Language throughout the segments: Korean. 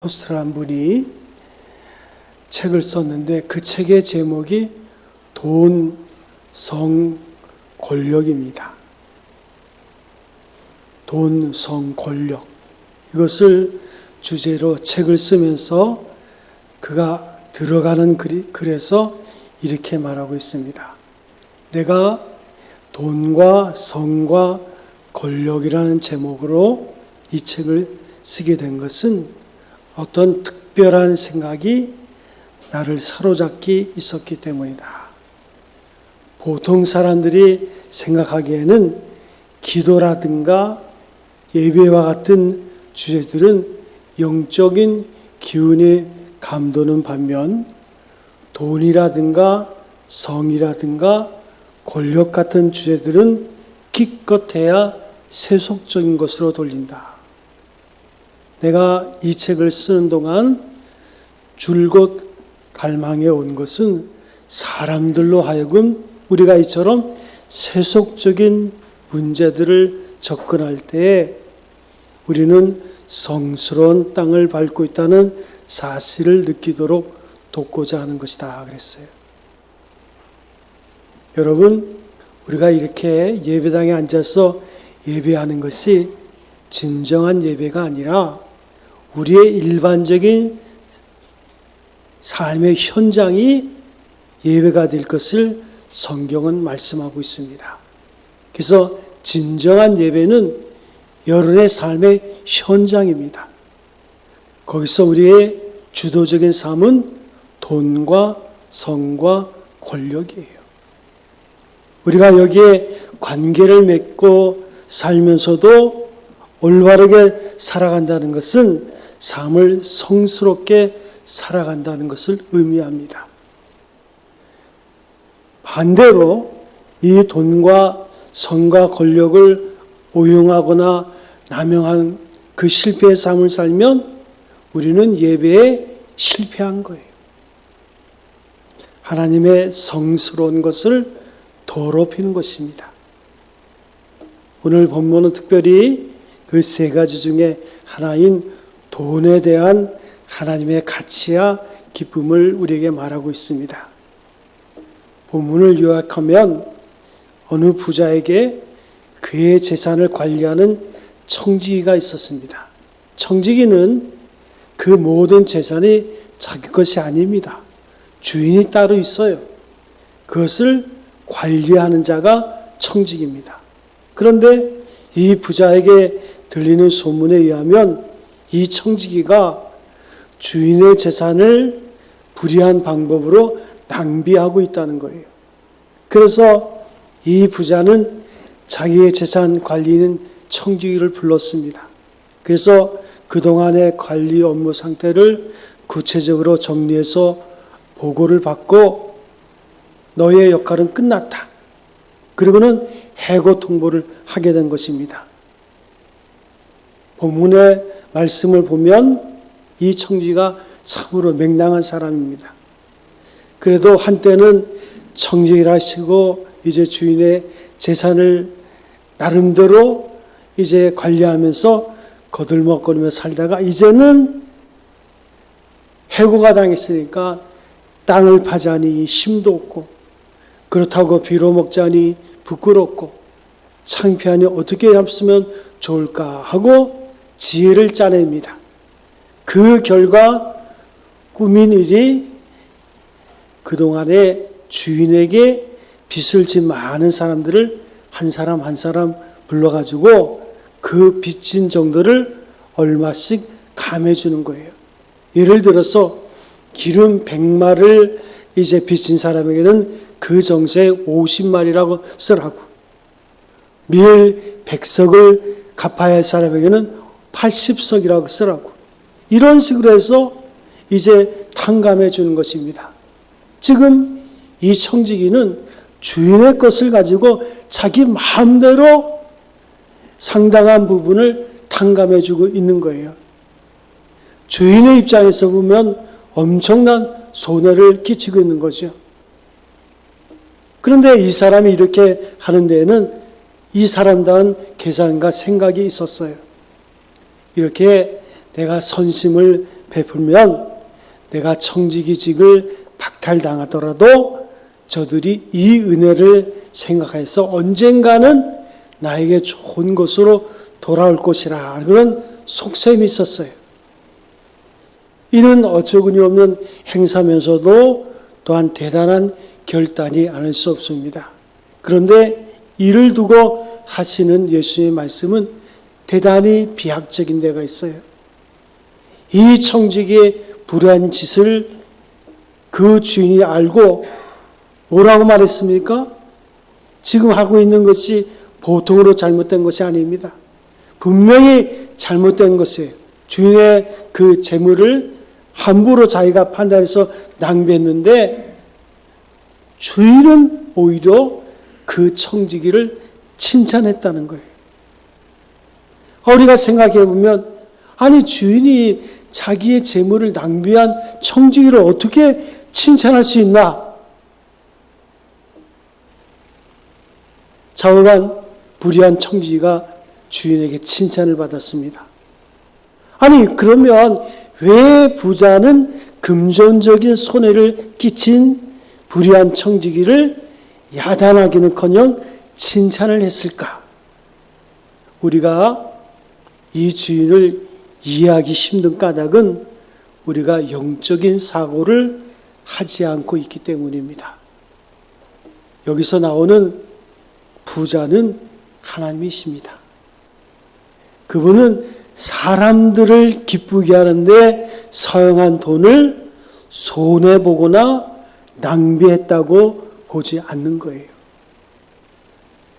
포스터란 분이 책을 썼는데 그 책의 제목이 돈, 성, 권력입니다. 돈, 성, 권력. 이것을 주제로 책을 쓰면서 그가 들어가는 글에서 이렇게 말하고 있습니다. 내가 돈과 성과 권력이라는 제목으로 이 책을 쓰게 된 것은 어떤 특별한 생각이 나를 사로잡기 있었기 때문이다. 보통 사람들이 생각하기에는 기도라든가 예배와 같은 주제들은 영적인 기운이 감도는 반면 돈이라든가 성이라든가 권력 같은 주제들은 기껏해야 세속적인 것으로 돌린다. 내가 이 책을 쓰는 동안 줄곧 갈망해 온 것은 사람들로 하여금 우리가 이처럼 세속적인 문제들을 접근할 때에 우리는 성스러운 땅을 밟고 있다는 사실을 느끼도록 돕고자 하는 것이다 그랬어요. 여러분, 우리가 이렇게 예배당에 앉아서 예배하는 것이 진정한 예배가 아니라 우리의 일반적인 삶의 현장이 예배가 될 것을 성경은 말씀하고 있습니다. 그래서 진정한 예배는 여러분의 삶의 현장입니다. 거기서 우리의 주도적인 삶은 돈과 성과 권력이에요. 우리가 여기에 관계를 맺고 살면서도 올바르게 살아간다는 것은 삶을 성스럽게 살아간다는 것을 의미합니다. 반대로 이 돈과 성과 권력을 오용하거나 남용한 그 실패의 삶을 살면 우리는 예배에 실패한 거예요. 하나님의 성스러운 것을 더럽히는 것입니다. 오늘 본문은 특별히 그 세 가지 중에 하나인 돈에 대한 하나님의 가치와 기쁨을 우리에게 말하고 있습니다. 본문을 요약하면 어느 부자에게 그의 재산을 관리하는 청지기가 있었습니다. 청지기는 그 모든 재산이 자기 것이 아닙니다. 주인이 따로 있어요. 그것을 관리하는 자가 청지기입니다. 그런데 이 부자에게 들리는 소문에 의하면 이 청지기가 주인의 재산을 불의한 방법으로 낭비하고 있다는 거예요. 그래서 이 부자는 자기의 재산 관리는 청지기를 불렀습니다. 그래서 그동안의 관리 업무 상태를 구체적으로 정리해서 보고를 받고 너의 역할은 끝났다. 그리고는 해고 통보를 하게 된 것입니다. 본문의 말씀을 보면 이 청지기가 참으로 맹랑한 사람입니다. 그래도 한때는 청지기를 하시고 이제 주인의 재산을 나름대로 이제 관리하면서 거들먹거리며 살다가 이제는 해고가 당했으니까 땅을 파자니 힘도 없고 그렇다고 빌어먹자니 부끄럽고 창피하니 어떻게 했으면 좋을까 하고 지혜를 짜냅니다. 그 결과 꾸민 일이 그동안에 주인에게 빚을 진 많은 사람들을 한 사람 한 사람 불러가지고 그 빚진 정도를 얼마씩 감해주는 거예요. 예를 들어서 기름 100마를 이제 빚진 사람에게는 그 정세에 50마리라고 쓰라고, 밀 100석을 갚아야 할 사람에게는 80석이라고 쓰라고, 이런 식으로 해서 이제 탕감해 주는 것입니다. 지금 이 청지기는 주인의 것을 가지고 자기 마음대로 상당한 부분을 탕감해 주고 있는 거예요. 주인의 입장에서 보면 엄청난 손해를 끼치고 있는 거죠. 그런데 이 사람이 이렇게 하는 데에는 이 사람다운 계산과 생각이 있었어요. 이렇게 내가 선심을 베풀면 내가 청지기직을 박탈당하더라도 저들이 이 은혜를 생각해서 언젠가는 나에게 좋은 것으로 돌아올 것이라 그런 속셈이 있었어요. 이는 어처구니 없는 행사면서도 또한 대단한 결단이 아닐 수 없습니다. 그런데 이를 두고 하시는 예수님의 말씀은 대단히 비약적인 데가 있어요. 이 청지기의 불의한 짓을 그 주인이 알고 뭐라고 말했습니까? 지금 하고 있는 것이 보통으로 잘못된 것이 아닙니다. 분명히 잘못된 것이에요. 주인의 그 재물을 함부로 자기가 판단해서 낭비했는데 주인은 오히려 그 청지기를 칭찬했다는 거예요. 우리가 생각해 보면 아니 주인이 자기의 재물을 낭비한 청지기를 어떻게 칭찬할 수 있나? 좌우간 불의한 청지기가 주인에게 칭찬을 받았습니다. 아니 그러면 왜 부자는 금전적인 손해를 끼친 불의한 청지기를 야단하기는커녕 칭찬을 했을까? 우리가 이 주인을 이해하기 힘든 까닭은 우리가 영적인 사고를 하지 않고 있기 때문입니다. 여기서 나오는 부자는 하나님이십니다. 그분은 사람들을 기쁘게 하는데 사용한 돈을 손해보거나 낭비했다고 보지 않는 거예요.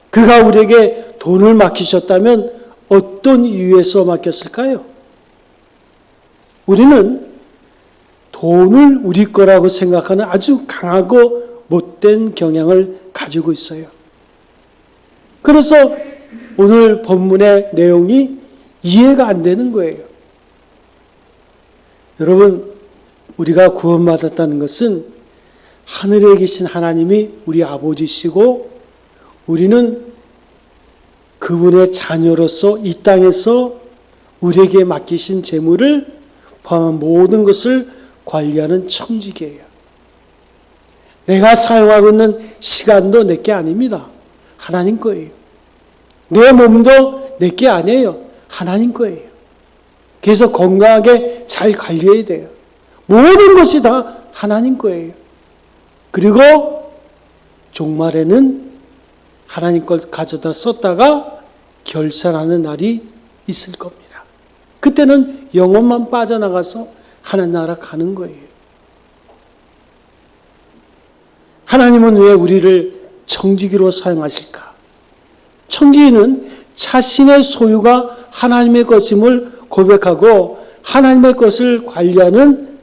그가 우리에게 돈을 맡기셨다면 어떤 이유에서 맡겼을까요? 우리는 돈을 우리 거라고 생각하는 아주 강하고 못된 경향을 가지고 있어요. 그래서 오늘 본문의 내용이 이해가 안 되는 거예요. 여러분, 우리가 구원받았다는 것은 하늘에 계신 하나님이 우리 아버지시고 우리는 그분의 자녀로서 이 땅에서 우리에게 맡기신 재물을 포함한 모든 것을 관리하는 청지기예요. 내가 사용하고 있는 시간도 내게 아닙니다. 하나님 거예요. 내 몸도 내게 아니에요. 하나님 거예요. 그래서 건강하게 잘 관리해야 돼요. 모든 것이 다 하나님 거예요. 그리고 종말에는 하나님 걸 가져다 썼다가 결산하는 날이 있을 겁니다. 그때는 영혼만 빠져나가서 하나님 나라 가는 거예요. 하나님은 왜 우리를 청지기로 사용하실까? 청지기는 자신의 소유가 하나님의 것임을 고백하고 하나님의 것을 관리하는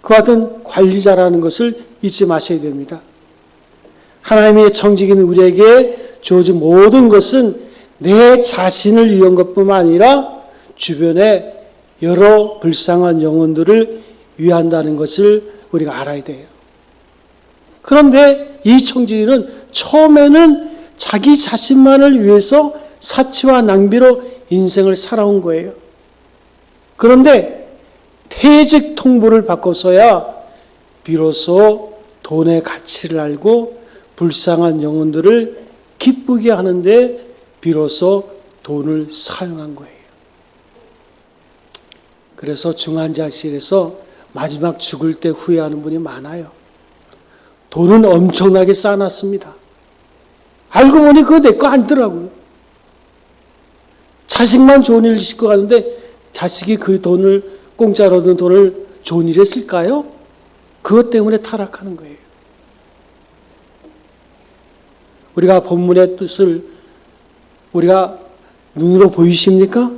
그 같은 관리자라는 것을 잊지 마셔야 됩니다. 하나님의 청지기는 우리에게 주어진 모든 것은 내 자신을 위한 것뿐만 아니라 주변의 여러 불쌍한 영혼들을 위한다는 것을 우리가 알아야 돼요. 그런데 이 청지기는 처음에는 자기 자신만을 위해서 사치와 낭비로 인생을 살아온 거예요. 그런데 퇴직 통보를 받고서야 비로소 돈의 가치를 알고 불쌍한 영혼들을 기쁘게 하는데 비로소 돈을 사용한 거예요. 그래서 중환자실에서 마지막 죽을 때 후회하는 분이 많아요. 돈은 엄청나게 쌓아놨습니다. 알고 보니 그거 내 거 아니더라고요. 자식만 좋은 일 시키고 가는데 자식이 그 돈을 공짜로 얻은 돈을 좋은 일에 쓸까요? 그것 때문에 타락하는 거예요. 우리가 본문의 뜻을 우리가 눈으로 보이십니까?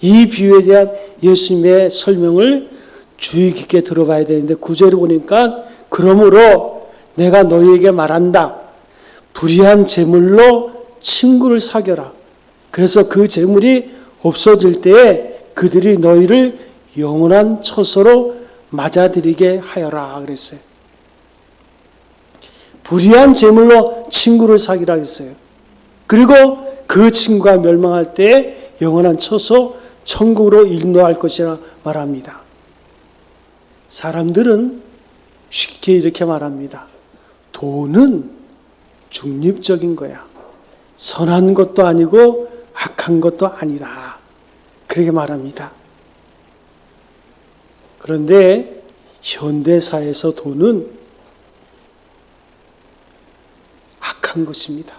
이 비유에 대한 예수님의 설명을 주의 깊게 들어봐야 되는데 9절을 보니까 그러므로 내가 너희에게 말한다. 불의한 재물로 친구를 사겨라. 그래서 그 재물이 없어질 때에 그들이 너희를 영원한 처소로 맞아들이게 하여라 그랬어요. 불의한 재물로 친구를 사귀라 했어요. 그리고 그 친구가 멸망할 때에 영원한 처소 천국으로 인도할 것이라 말합니다. 사람들은 쉽게 이렇게 말합니다. 돈은 중립적인 거야. 선한 것도 아니고 악한 것도 아니다. 그렇게 말합니다. 그런데 현대사에서 돈은 악한 것입니다.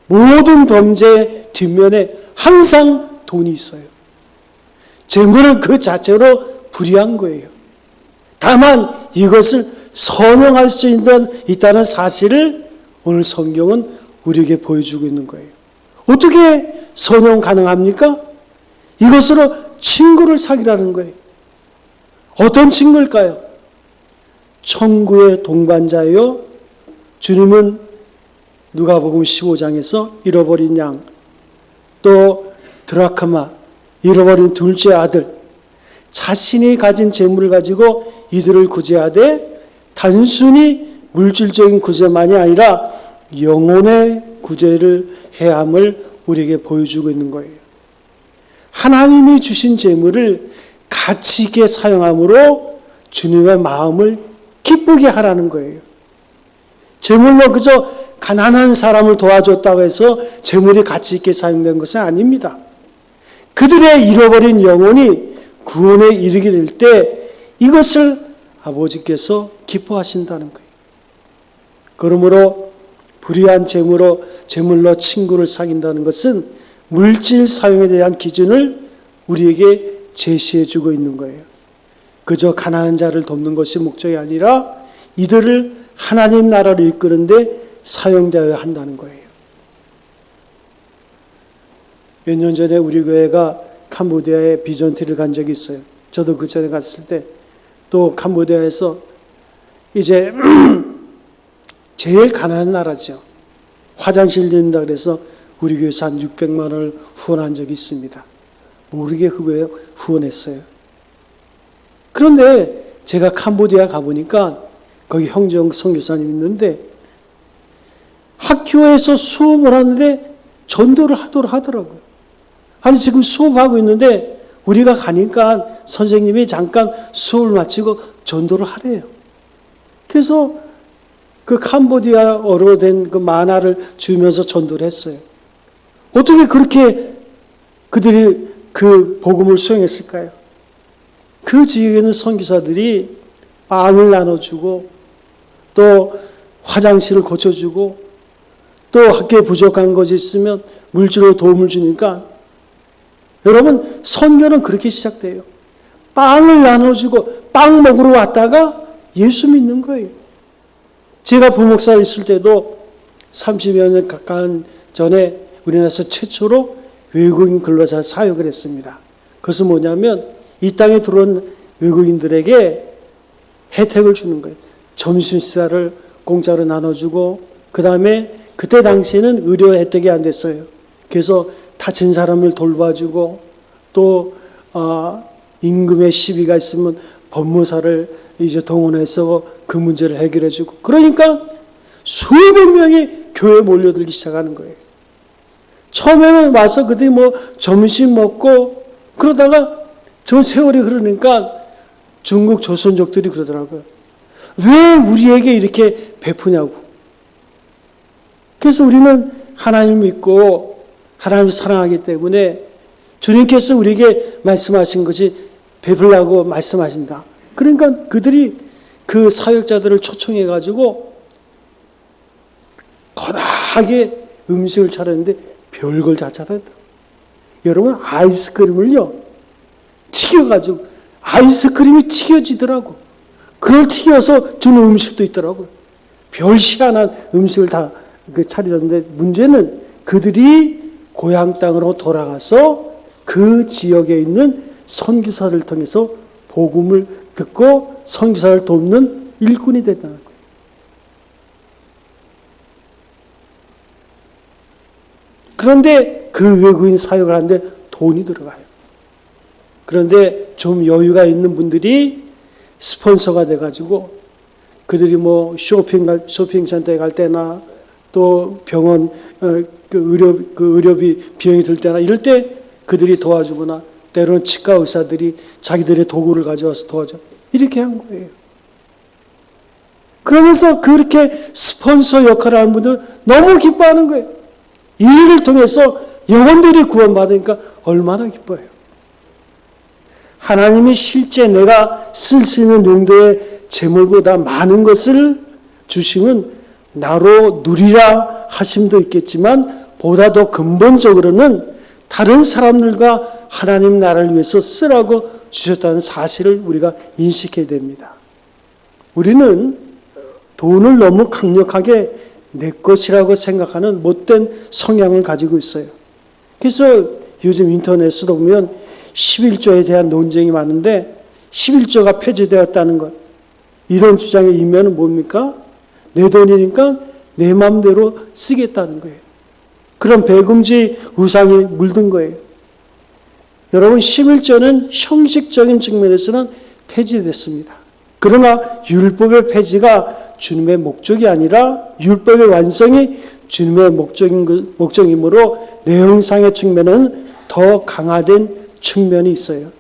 모든 범죄 뒷면에 항상 돈이 있어요. 재물은 그 자체로 불의한 거예요. 다만 이것을 선용할 수 있다는 사실을 오늘 성경은 우리에게 보여주고 있는 거예요. 어떻게 선용 가능합니까? 이것으로 친구를 사귀라는 거예요. 어떤 친구일까요? 천국의 동반자요. 주님은 누가복음 15장에서 잃어버린 양, 또 드라크마, 잃어버린 둘째 아들, 자신이 가진 재물을 가지고 이들을 구제하되 단순히 물질적인 구제만이 아니라 영혼의 구제를 해야 함을 우리에게 보여주고 있는 거예요. 하나님이 주신 재물을 가치 있게 사용함으로 주님의 마음을 기쁘게 하라는 거예요. 재물로 그저 가난한 사람을 도와줬다고 해서 재물이 가치 있게 사용된 것은 아닙니다. 그들의 잃어버린 영혼이 구원에 이르게 될 때 이것을 아버지께서 기뻐하신다는 거예요. 그러므로 불의한 재물로 친구를 사귄다는 것은 물질 사용에 대한 기준을 우리에게 제시해 주고 있는 거예요. 그저 가난한 자를 돕는 것이 목적이 아니라 이들을 하나님 나라로 이끄는 데 사용되어야 한다는 거예요. 몇 년 전에 우리 교회가 캄보디아에 비전티를 간 적이 있어요. 저도 그 전에 갔을 때 또 캄보디아에서 이제 제일 가난한 나라죠. 화장실 짓는다 그래서 우리 교회에서 한 600만 원을 후원한 적이 있습니다. 모르게 그거에 후원했어요. 그런데 제가 캄보디아 가보니까 거기 형정 선교사님 있는데 학교에서 수업을 하는데 전도를 하도록 하더라고요. 아니 지금 수업하고 있는데 우리가 가니까 선생님이 잠깐 수업을 마치고 전도를 하래요. 그래서 그 캄보디아어로 된 그 만화를 주면서 전도를 했어요. 어떻게 그렇게 그들이 그 복음을 수행했을까요? 그 지역에 있는 선교사들이 빵을 나눠주고 또 화장실을 고쳐주고 또 학교에 부족한 것이 있으면 물질로 도움을 주니까 여러분 선교는 그렇게 시작돼요. 빵을 나눠주고 빵 먹으러 왔다가 예수 믿는 거예요. 제가 부목사 있을 때도 30여 년 가까운 전에 우리나라에서 최초로 외국인 근로자 사역을 했습니다. 그것은 뭐냐면 이 땅에 들어온 외국인들에게 혜택을 주는 거예요. 점심 식사를 공짜로 나눠주고 그 다음에 그때 당시에는 의료 혜택이 안 됐어요. 그래서 다친 사람을 돌봐주고 또 임금의 시비가 있으면 법무사를 이제 동원해서 그 문제를 해결해주고 그러니까 수백 명이 교회에 몰려들기 시작하는 거예요. 처음에는 와서 그들이 뭐 점심 먹고 그러다가 저 세월이 흐르니까 중국 조선족들이 그러더라고요. 왜 우리에게 이렇게 베푸냐고. 그래서 우리는 하나님 믿고 하나님을 사랑하기 때문에 주님께서 우리에게 말씀하신 것이 베풀라고 말씀하신다. 그러니까 그들이 그 사역자들을 초청해가지고 거나하게 음식을 차렸는데 별걸 다 차렸다. 여러분 아이스크림을요 튀겨가지고 아이스크림이 튀겨지더라고. 그걸 튀겨서 주는 음식도 있더라고요. 별 희한한 음식을 다 차리던데 문제는 그들이 고향 땅으로 돌아가서 그 지역에 있는 선교사를 통해서 복음을 듣고 선교사를 돕는 일꾼이 됐다는 거예요. 그런데 그 외국인 사역을 하는데 돈이 들어가요. 그런데 좀 여유가 있는 분들이 스폰서가 돼가지고 그들이 뭐 쇼핑센터에 갈 때나 또 병원 의료비 비용이 들 때나 이럴 때 그들이 도와주거나 때로는 치과 의사들이 자기들의 도구를 가져와서 도와줘. 이렇게 한 거예요. 그러면서 그렇게 스폰서 역할을 하는 분들 너무 기뻐하는 거예요. 이 일을 통해서 영혼들이 구원받으니까 얼마나 기뻐해요. 하나님이 실제 내가 쓸 수 있는 용도의 재물보다 많은 것을 주시면 나로 누리라 하심도 있겠지만 보다 더 근본적으로는 다른 사람들과 하나님 나라를 위해서 쓰라고 주셨다는 사실을 우리가 인식해야 됩니다. 우리는 돈을 너무 강력하게 내 것이라고 생각하는 못된 성향을 가지고 있어요. 그래서 요즘 인터넷에도 보면 11조에 대한 논쟁이 많은데 11조가 폐지되었다는 것. 이런 주장의 이면은 뭡니까? 내 돈이니까 내 마음대로 쓰겠다는 거예요. 그런 배금지 우상이 물든 거예요. 여러분 11조는 형식적인 측면에서는 폐지됐습니다. 그러나 율법의 폐지가 주님의 목적이 아니라 율법의 완성이 주님의 목적이므로 내용상의 측면은 더 강화된 측면이 있어요.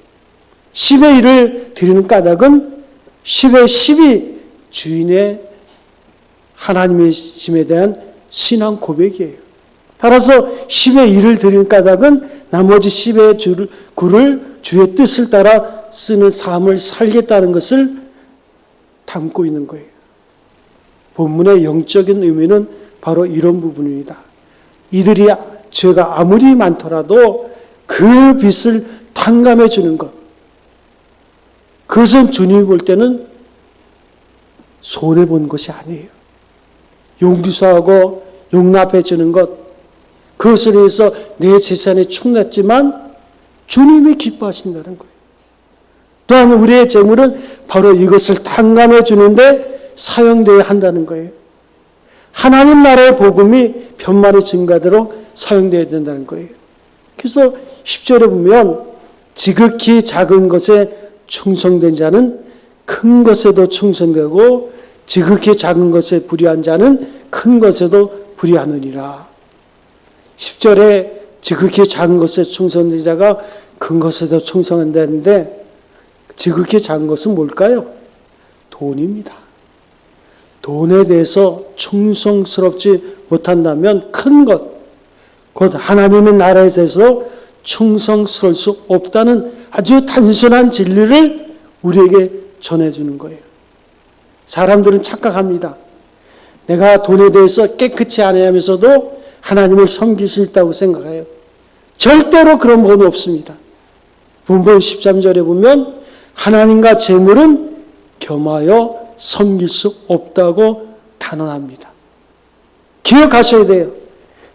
10의 1을 드리는 까닭은 10의 10이 주인의 하나님의 심에 대한 신앙 고백이에요. 따라서 10의 1을 드리는 까닭은 나머지 10의 9를 주의 뜻을 따라 쓰는 삶을 살겠다는 것을 담고 있는 거예요. 본문의 영적인 의미는 바로 이런 부분입니다. 이들이 죄가 아무리 많더라도 그 빚을 탕감해 주는 것. 그것은 주님이 볼 때는 손해본 것이 아니에요. 용서하고 용납해 주는 것. 그것을 위해서 내 재산이 충났지만 주님이 기뻐하신다는 거예요. 또한 우리의 재물은 바로 이것을 탕감해 주는데 사용되어야 한다는 거예요. 하나님 나라의 복음이 편만히 증가하도록 사용되어야 된다는 거예요. 그래서 10절에 보면 지극히 작은 것에 충성된 자는 큰 것에도 충성되고 지극히 작은 것에 불의한 자는 큰 것에도 불의하느니라. 10절에 지극히 작은 것에 충성된 자가 큰 것에도 충성한다는데 지극히 작은 것은 뭘까요? 돈입니다. 돈에 대해서 충성스럽지 못한다면 큰 것, 곧 하나님의 나라에 대해서 충성스러울 수 없다는 아주 단순한 진리를 우리에게 전해주는 거예요. 사람들은 착각합니다. 내가 돈에 대해서 깨끗이 안 해야하면서도 하나님을 섬길 수 있다고 생각해요. 절대로 그런 건 없습니다. 본문 13절에 보면 하나님과 재물은 겸하여 섬길 수 없다고 단언합니다. 기억하셔야 돼요.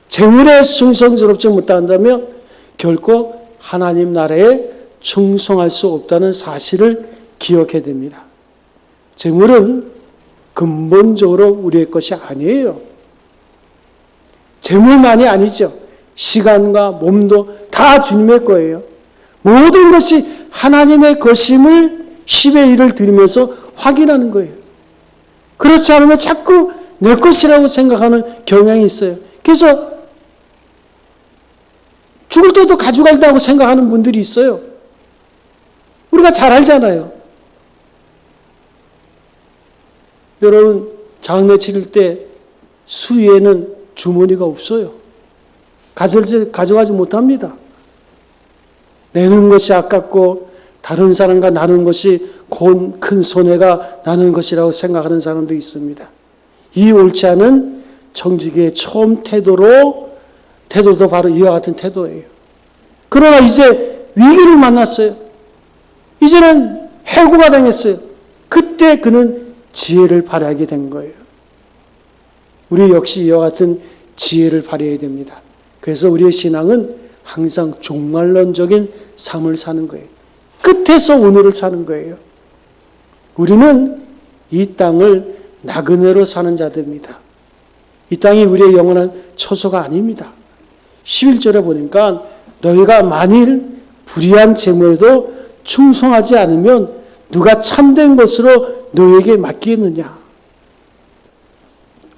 재물에 충성스럽지 못한다면 결코 하나님 나라에 충성할 수 없다는 사실을 기억해야 됩니다. 재물은 근본적으로 우리의 것이 아니에요. 재물만이 아니죠. 시간과 몸도 다 주님의 거예요. 모든 것이 하나님의 것임을 10의 1을 드리면서 확인하는 거예요. 그렇지 않으면 자꾸 내 것이라고 생각하는 경향이 있어요. 그래서 죽을 때도 가져갈다고 생각하는 분들이 있어요. 우리가 잘 알잖아요. 여러분 장례 치를 때 수위에는 주머니가 없어요. 가져가지 못합니다. 내는 것이 아깝고 다른 사람과 나누는 것이 큰 손해가 나는 것이라고 생각하는 사람도 있습니다. 이 옳지 않은 청지기의 처음 태도도 바로 이와 같은 태도예요. 그러나 이제 위기를 만났어요. 이제는 해고가 당했어요. 그때 그는 지혜를 발휘하게 된 거예요. 우리 역시 이와 같은 지혜를 발휘해야 됩니다. 그래서 우리의 신앙은 항상 종말론적인 삶을 사는 거예요. 끝에서 오늘을 사는 거예요. 우리는 이 땅을 나그네로 사는 자들입니다. 이 땅이 우리의 영원한 처소가 아닙니다. 11절에 보니까 너희가 만일 불의한 재물에도 충성하지 않으면 누가 참된 것으로 너희에게 맡기겠느냐.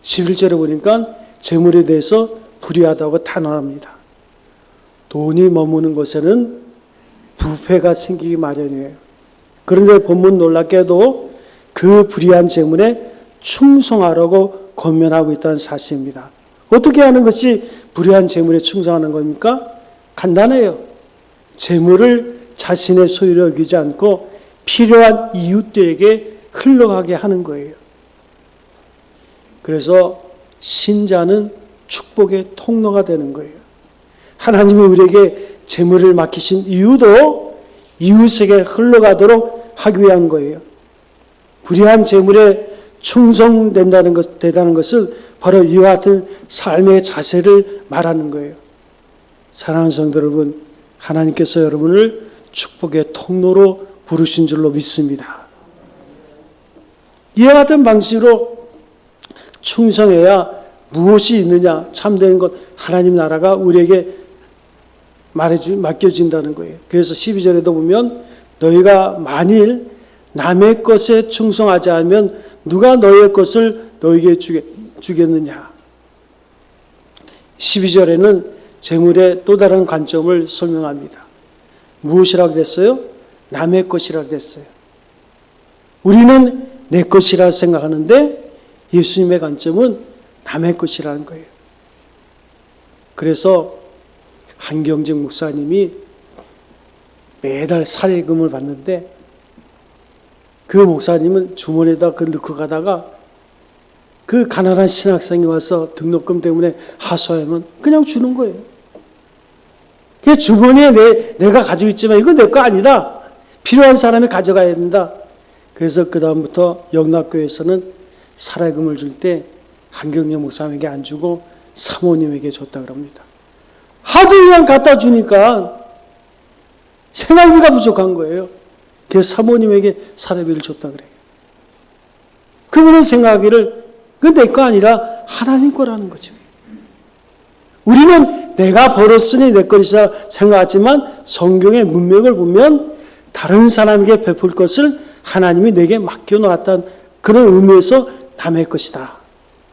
11절에 보니까 재물에 대해서 불의하다고 탄원합니다. 돈이 머무는 것에는 부패가 생기기 마련이에요. 그런데 본문 놀랍게도 그 불의한 재물에 충성하라고 권면하고 있다는 사실입니다. 어떻게 하는 것이 불의한 재물에 충성하는 겁니까? 간단해요. 재물을 자신의 소유로 여기지 않고 필요한 이웃들에게 흘러가게 하는 거예요. 그래서 신자는 축복의 통로가 되는 거예요. 하나님이 우리에게 재물을 맡기신 이유도 이웃에게 흘러가도록 하기 위한 거예요. 불의한 재물에 충성된다는 것은 바로 이와 같은 삶의 자세를 말하는 거예요. 사랑하는 성도 여러분, 하나님께서 여러분을 축복의 통로로 부르신 줄로 믿습니다. 이와 같은 방식으로 충성해야 무엇이 있느냐? 참된 것, 하나님 나라가 우리에게 맡겨진다는 거예요. 그래서 12절에도 보면 너희가 만일 남의 것에 충성하지 않으면 누가 너희의 것을 너희에게 주겠느냐? 12절에는 재물의 또 다른 관점을 설명합니다. 무엇이라고 그랬어요? 남의 것이라고 그랬어요. 우리는 내 것이라 생각하는데 예수님의 관점은 남의 것이라는 거예요. 그래서 한경직 목사님이 매달 사례금을 받는데 그 목사님은 주머니에다 그걸 넣고 가다가 그 가난한 신학생이 와서 등록금 때문에 하소하면 그냥 주는 거예요. 그 주머니에 내가 가지고 있지만 이건 내 거 아니다. 필요한 사람이 가져가야 된다. 그래서 그 다음부터 영락교회에서는 사례금을 줄 때 한경영 목사님에게 안 주고 사모님에게 줬다 그럽니다. 하도 그냥 갖다 주니까 생활비가 부족한 거예요. 그래서 사모님에게 사례비를 줬다 그래요. 그분은 생각하기를 그건 내 거 아니라 하나님 거라는 거죠. 우리는 내가 벌었으니 내 것이라 생각하지만 성경의 문맥을 보면 다른 사람에게 베풀 것을 하나님이 내게 맡겨놓았다는 그런 의미에서 남의 것이다.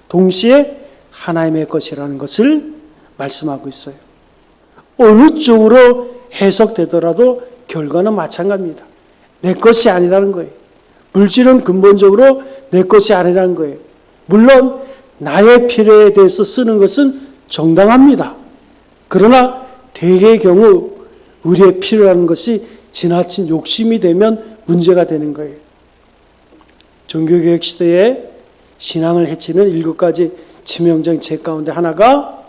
동시에 하나님의 것이라는 것을 말씀하고 있어요. 어느 쪽으로 해석되더라도 결과는 마찬가지입니다. 내 것이 아니라는 거예요. 물질은 근본적으로 내 것이 아니라는 거예요. 물론 나의 필요에 대해서 쓰는 것은 정당합니다. 그러나 대개의 경우 우리의 필요한 것이 지나친 욕심이 되면 문제가 되는 거예요. 종교개혁 시대에 신앙을 해치는 7가지 치명적인 죄 가운데 하나가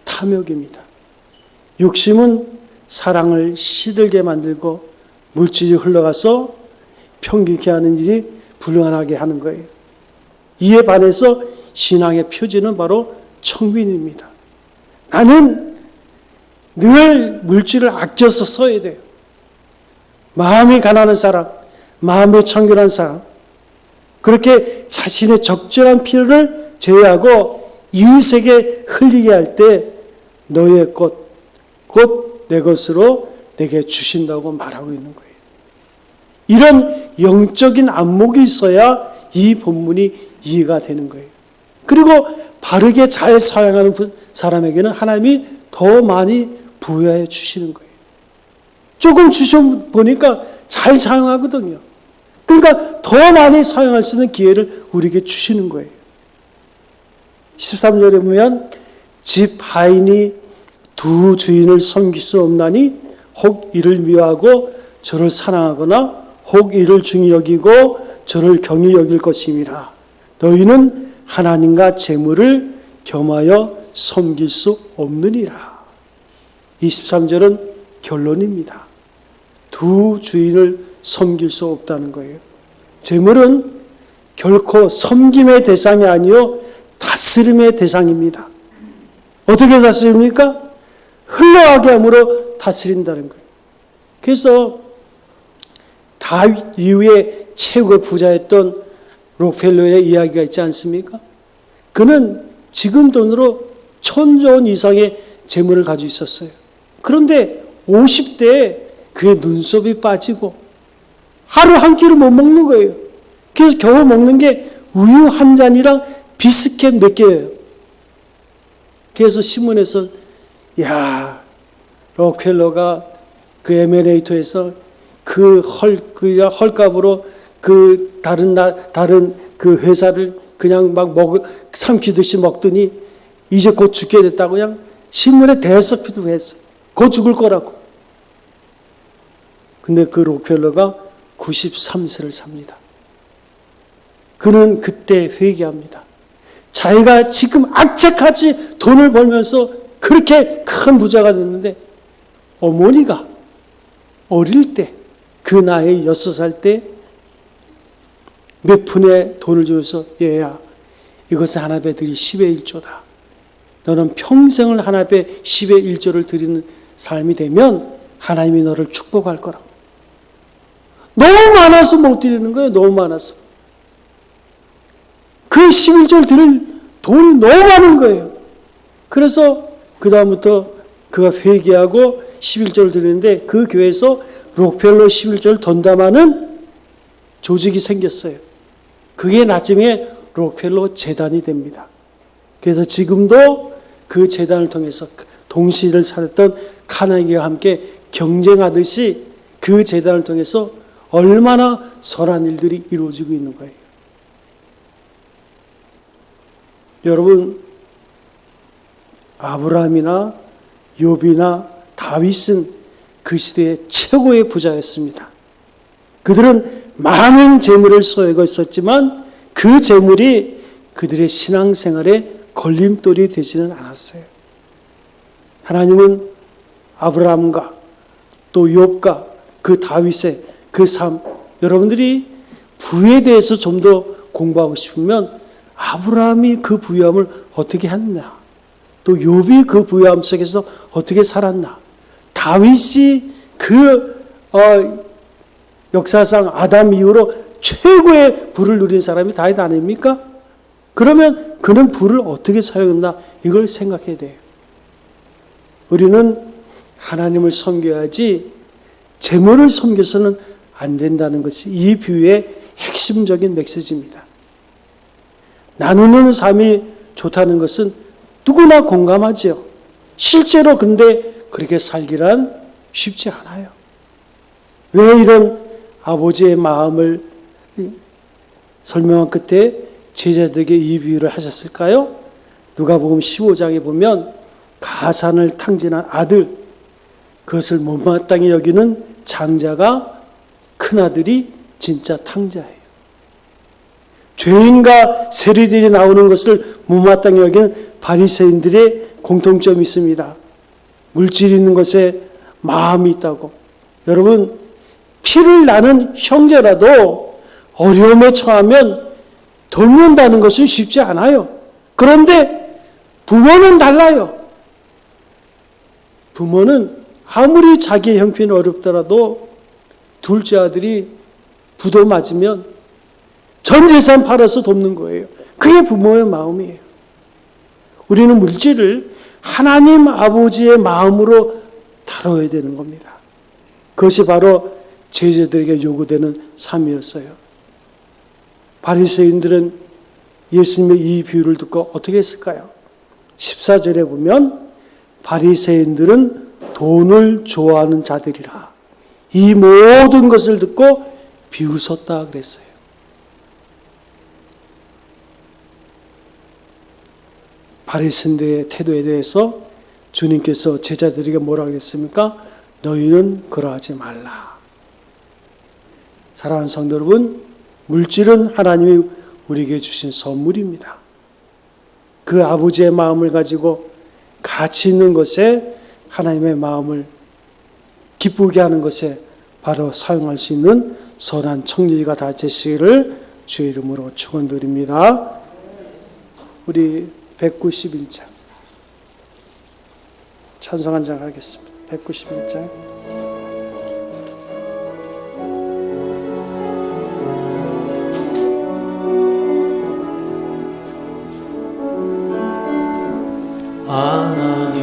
탐욕입니다. 욕심은 사랑을 시들게 만들고 물질이 흘러가서 평균케 하는 일이 불가능하게 하는 거예요. 이에 반해서 신앙의 표지는 바로 청빈입니다. 나는 늘 물질을 아껴서 써야 돼요. 마음이 가난한 사람, 마음이 청결한 사람, 그렇게 자신의 적절한 필요를 제외하고 이웃에게 흘리게 할 때 너의 것, 곧 내 것으로 내게 주신다고 말하고 있는 거예요. 이런 영적인 안목이 있어야 이 본문이 이해가 되는 거예요. 그리고 바르게 잘 사용하는 사람에게는 하나님이 더 많이 부여해 주시는 거예요. 조금 주셔보니까 잘 사용하거든요. 그러니까 더 많이 사용할 수 있는 기회를 우리에게 주시는 거예요. 13절에 보면 집 하인이 두 주인을 섬길 수 없나니 혹 이를 미워하고 저를 사랑하거나 혹 이를 중히 여기고 저를 경히 여길 것임이라. 너희는 하나님과 재물을 겸하여 섬길 수 없느니라. 23절은 결론입니다. 두 주인을 섬길 수 없다는 거예요. 재물은 결코 섬김의 대상이 아니요 다스림의 대상입니다. 어떻게 다스립니까? 흘러가게 함으로 다스린다는 거예요. 그래서 다윗 이후에 최고의 부자였던 록펠러의 이야기가 있지 않습니까? 그는 지금 돈으로 1,000조 원 이상의 재물을 가지고 있었어요. 그런데 50대에 그의 눈썹이 빠지고 하루 한 끼를 못 먹는 거예요. 그래서 겨우 먹는 게 우유 한 잔이랑 비스켓 몇 개예요. 그래서 신문에서 야, 록펠러가 그 에메레이터에서 그 헐값으로 그 다른 그 회사를 그냥 막 삼키듯이 먹더니 이제 곧 죽게 됐다고 그냥 신문에 대서피도 했어. 곧 죽을 거라고. 근데 그 록펠러가 93세를 삽니다. 그는 그때 회개합니다. 자기가 지금 악착같이 돈을 벌면서 그렇게 큰 부자가 됐는데 어머니가 어릴 때 그 나이 6살 때 몇 푼의 돈을 주면서 얘야 이것은 하나님의 드릴 10의 1조다. 너는 평생을 하나님의 10의 1조를 드리는 삶이 되면 하나님이 너를 축복할 거라고. 너무 많아서 못 드리는 거예요. 너무 많아서. 그 11조를 드릴 돈이 너무 많은 거예요. 그래서 그 다음부터 그가 회개하고 11조를 드리는데 그 교회에서 록펠러 11조를 던담하는 조직이 생겼어요. 그게 나중에 록펠러 재단이 됩니다. 그래서 지금도 그 재단을 통해서 동시를 차렸던 카네기와 함께 경쟁하듯이 그 재단을 통해서 얼마나 선한 일들이 이루어지고 있는 거예요. 여러분, 아브라함이나 욥이나 다윗은 그 시대의 최고의 부자였습니다. 그들은 많은 재물을 소유하고 있었지만 그 재물이 그들의 신앙생활에 걸림돌이 되지는 않았어요. 하나님은 아브라함과 또 욥과 그 다윗의 그 삶, 여러분들이 부에 대해서 좀 더 공부하고 싶으면 아브라함이 그 부유함을 어떻게 했나, 또 욥이 그 부유함 속에서 어떻게 살았나, 다윗이 그 역사상 아담 이후로 최고의 부를 누린 사람이 다윗 아닙니까? 그러면 그는 부를 어떻게 사용했나 이걸 생각해야 돼요. 우리는 하나님을 섬겨야지 재물을 섬겨서는 안 된다는 것이 이 비유의 핵심적인 메시지입니다. 나누는 삶이 좋다는 것은 누구나 공감하죠. 실제로 근데 그렇게 살기란 쉽지 않아요. 왜 이런 아버지의 마음을 설명한 끝에 제자들에게 이 비유를 하셨을까요? 누가복음 15장에 보면 가산을 탕진한 아들, 그것을 못마땅히 여기는 장자가 큰아들이 진짜 탕자예요. 죄인과 세리들이 나오는 것을 못마땅히 여기는 바리새인들의 공통점이 있습니다. 물질 있는 것에 마음이 있다고. 여러분, 피를 나는 형제라도 어려움에 처하면 돕는다는 것은 쉽지 않아요. 그런데 부모는 달라요. 부모는 아무리 자기의 형편이 어렵더라도 둘째 아들이 부도 맞으면 전 재산 팔아서 돕는 거예요. 그게 부모의 마음이에요. 우리는 물질을 하나님 아버지의 마음으로 다뤄야 되는 겁니다. 그것이 바로 제자들에게 요구되는 삶이었어요. 바리새인들은 예수님의 이 비유를 듣고 어떻게 했을까요? 14절에 보면 바리새인들은 돈을 좋아하는 자들이라 이 모든 것을 듣고 비웃었다 그랬어요. 바리새인들의 태도에 대해서 주님께서 제자들에게 뭐라고 했습니까? 너희는 그러하지 말라. 사랑하는 성도 여러분, 물질은 하나님이 우리에게 주신 선물입니다. 그 아버지의 마음을 가지고 가치 있는 것에 하나님의 마음을 기쁘게 하는 것에 바로 사용할 수 있는 선한 청지기가 다 되시기를 주의 이름으로 축원드립니다. 우리 191장 찬송 한 장 하겠습니다. 191장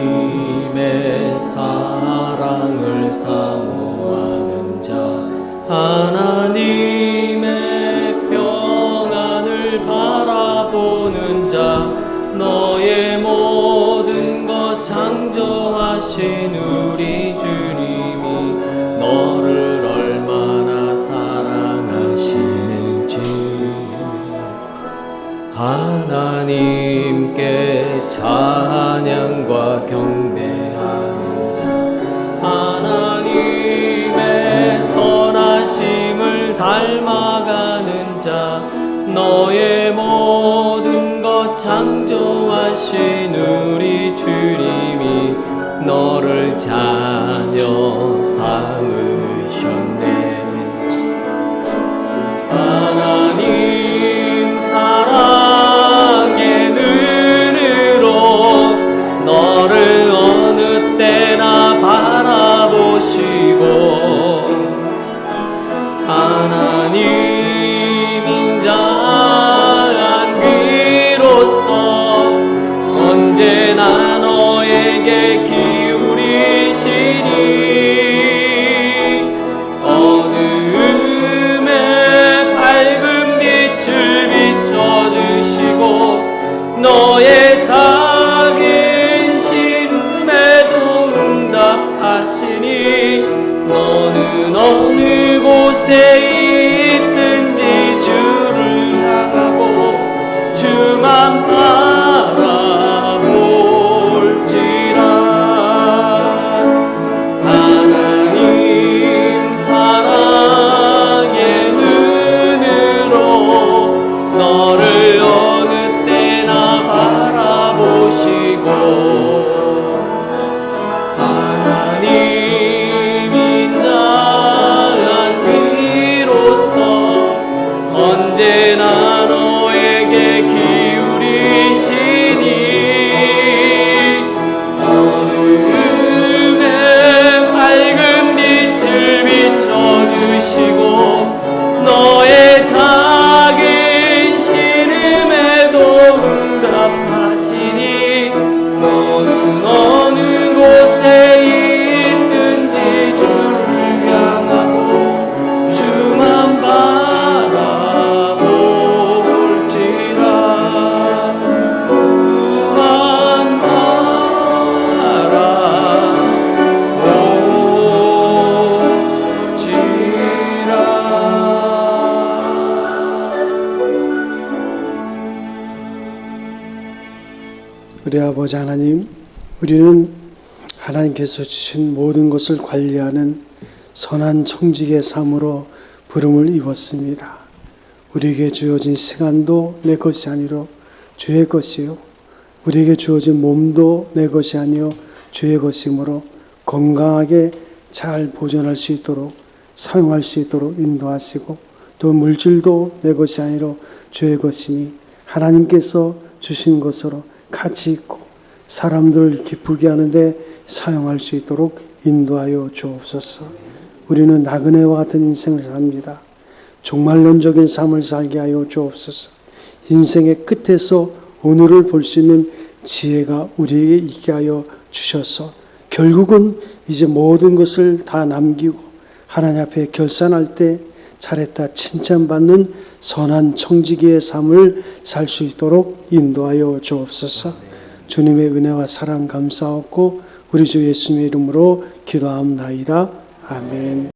하나님의 사랑을 사모하는 자, 하나님의 평안을 바라보는 자, 너의 모든 것 창조하신 우리 주님 하나님께 찬양과 경배하는 자 하나님의 선하심을 닮아가는 자 너의 모든 것 창조하신 우리 주님이 너를 자녀 삼으셨네. 하나님 사랑의 눈으로 너를 어느 때나 바라보시고 하나님 인자한 귀로서 언제나 너에게 기울이시니 어두움에 밝은 빛을 비춰주시고 너의 작은 신음에도 응답하시니 너는 어느 곳에 있든지 주를 향하고 주만 바라볼지라. 하나님 사랑의 눈으로 너를 어느 때나 바라보시고 하나님 인자한 귀로서 언제나 너에게 기울이시니 어두움에 밝은 빛을 비춰주시고 너의 작은 신음에도 응답하시니 너는 어느 곳에 있든지 주를 향하고 주만 바라볼지라. 주만 바라볼지라. 우리 아버지 하나님, 우리는 하나님께서 주신 모든 것을 관리하는 선한 청지기의 삶으로 부름을 입었습니다. 우리에게 주어진 시간도 내 것이 아니로 주의 것이요 우리에게 주어진 몸도 내 것이 아니요 주의 것이므로 건강하게 잘 보존할 수 있도록 사용할 수 있도록 인도하시고 또 물질도 내 것이 아니로 주의 것이니 하나님께서 주신 것으로 가치 있고 사람들을 기쁘게 하는데 사용할 수 있도록 인도하여 주옵소서. 우리는 나그네와 같은 인생을 삽니다. 종말론적인 삶을 살게 하여 주옵소서. 인생의 끝에서 오늘을 볼 수 있는 지혜가 우리에게 있게 하여 주셔서 결국은 이제 모든 것을 다 남기고 하나님 앞에 결산할 때 잘했다 칭찬받는 선한 청지기의 삶을 살 수 있도록 인도하여 주옵소서. 주님의 은혜와 사랑 감사하고 우리 주 예수님의 이름으로 기도하옵나이다. 아멘.